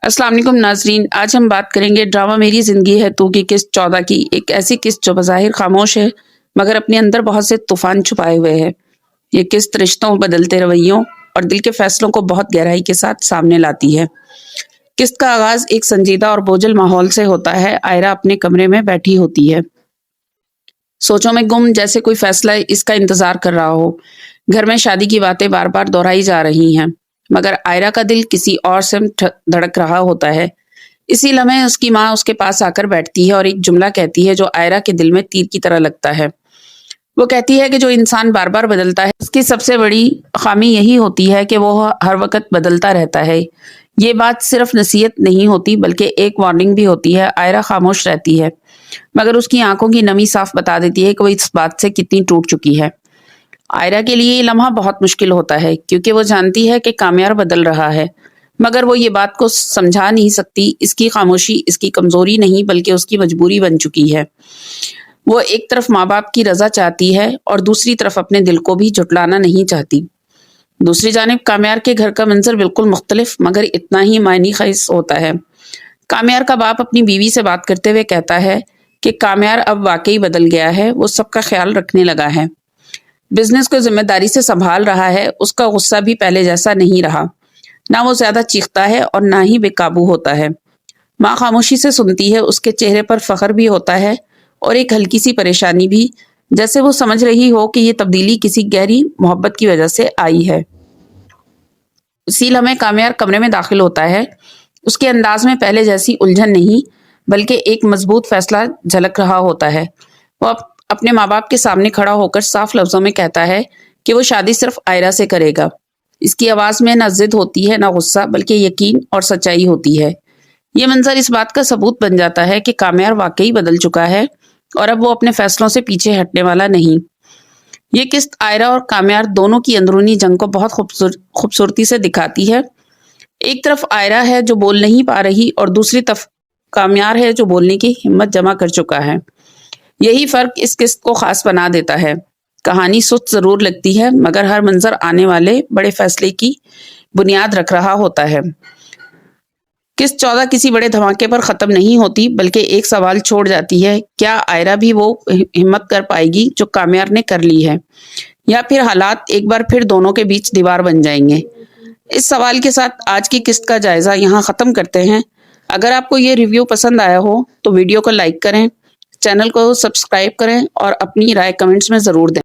अस्सलाम वालेकुम नाजरीन, आज हम बात करेंगे ड्रामा मेरी ज़िंदगी है तू की किस्त 14 की। एक ऐसी किस्त जो बज़ाहिर खामोश है मगर अपने अंदर बहुत से तूफान छुपाए हुए है। ये किस्त रिश्तों, बदलते रवैयों और दिल के फैसलों को बहुत गहराई के साथ सामने लाती है। किस्त का आगाज एक संजीदा और बोझिल माहौल से होता है। आयरा अपने कमरे में बैठी होती है, सोचों में गुम, जैसे कोई फैसला इसका इंतजार कर रहा हो। घर में शादी की बातें बार बार दोहराई जा रही हैं, मगर आयरा का दिल किसी और से धड़क रहा होता है। इसी लम्हे उसकी माँ उसके पास आकर बैठती है और एक जुमला कहती है जो आयरा के दिल में तीर की तरह लगता है। वो कहती है कि जो इंसान बार बार बदलता है उसकी सबसे बड़ी खामी यही होती है कि वो हर वक्त बदलता रहता है। ये बात सिर्फ नसीहत नहीं होती बल्कि एक वार्निंग भी होती है। आयरा खामोश रहती है, मगर उसकी आंखों की नमी साफ बता देती है कि वो इस बात से कितनी टूट चुकी है। आयरा के लिए ये लम्हा बहुत मुश्किल होता है क्योंकि वो जानती है कि कामयार बदल रहा है, मगर वो ये बात को समझा नहीं सकती। इसकी खामोशी इसकी कमजोरी नहीं बल्कि उसकी मजबूरी बन चुकी है। वो एक तरफ माँ बाप की रजा चाहती है और दूसरी तरफ अपने दिल को भी झुटलाना नहीं चाहती। दूसरी जानिब कामयार के घर का मंजर बिल्कुल मुख्तलिफ मगर इतना ही मायनी खीस होता है। कामयार का बाप अपनी बीवी से बात करते हुए कहता है कि कामयार अब वाकई बदल गया है, वो सबका ख्याल रखने लगा है, बिजनेस को जिम्मेदारी से संभाल रहा है। उसका गुस्सा भी पहले जैसा नहीं रहा, ना वो ज्यादा चीखता है और ना ही बेकाबू होता है। माँ खामोशी से सुनती है, उसके चेहरे पर फख्र भी होता है और एक हल्की सी परेशानी भी, जैसे वो समझ रही हो कि ये तब्दीली किसी गहरी मोहब्बत की वजह से आई है। इसी लम्हे कामयार कमरे में दाखिल होता है। उसके अंदाज में पहले जैसी उलझन नहीं बल्कि एक मजबूत फैसला झलक रहा होता है। वो अपने माँ बाप के सामने खड़ा होकर साफ लफ्जों में कहता है कि वो शादी सिर्फ आयरा से करेगा। इसकी आवाज में ना जिद होती है ना गुस्सा, बल्कि यकीन और सच्चाई होती है। ये मंजर इस बात का सबूत बन जाता है कि कामयार वाकई बदल चुका है और अब वो अपने फैसलों से पीछे हटने वाला नहीं। ये किस्त आयरा और कामयार दोनों की अंदरूनी जंग को बहुत खूबसूरती से दिखाती है। एक तरफ आयरा है जो बोल नहीं पा रही और दूसरी तरफ कामयार है जो बोलने की हिम्मत जमा कर चुका है। यही फर्क इस किस्त को खास बना देता है। कहानी सुस्त जरूर लगती है मगर हर मंजर आने वाले बड़े फैसले की बुनियाद रख रहा होता है। किस्त 14 किसी बड़े धमाके पर खत्म नहीं होती बल्कि एक सवाल छोड़ जाती है, क्या आयरा भी वो हिम्मत कर पाएगी जो कामयार ने कर ली है, या फिर हालात एक बार फिर दोनों के बीच दीवार बन जाएंगे। इस सवाल के साथ आज की किस्त का जायजा यहाँ खत्म करते हैं। अगर आपको ये रिव्यू पसंद आया हो तो वीडियो को लाइक करें, चैनल को सब्सक्राइब करें और अपनी राय कमेंट्स में जरूर दें।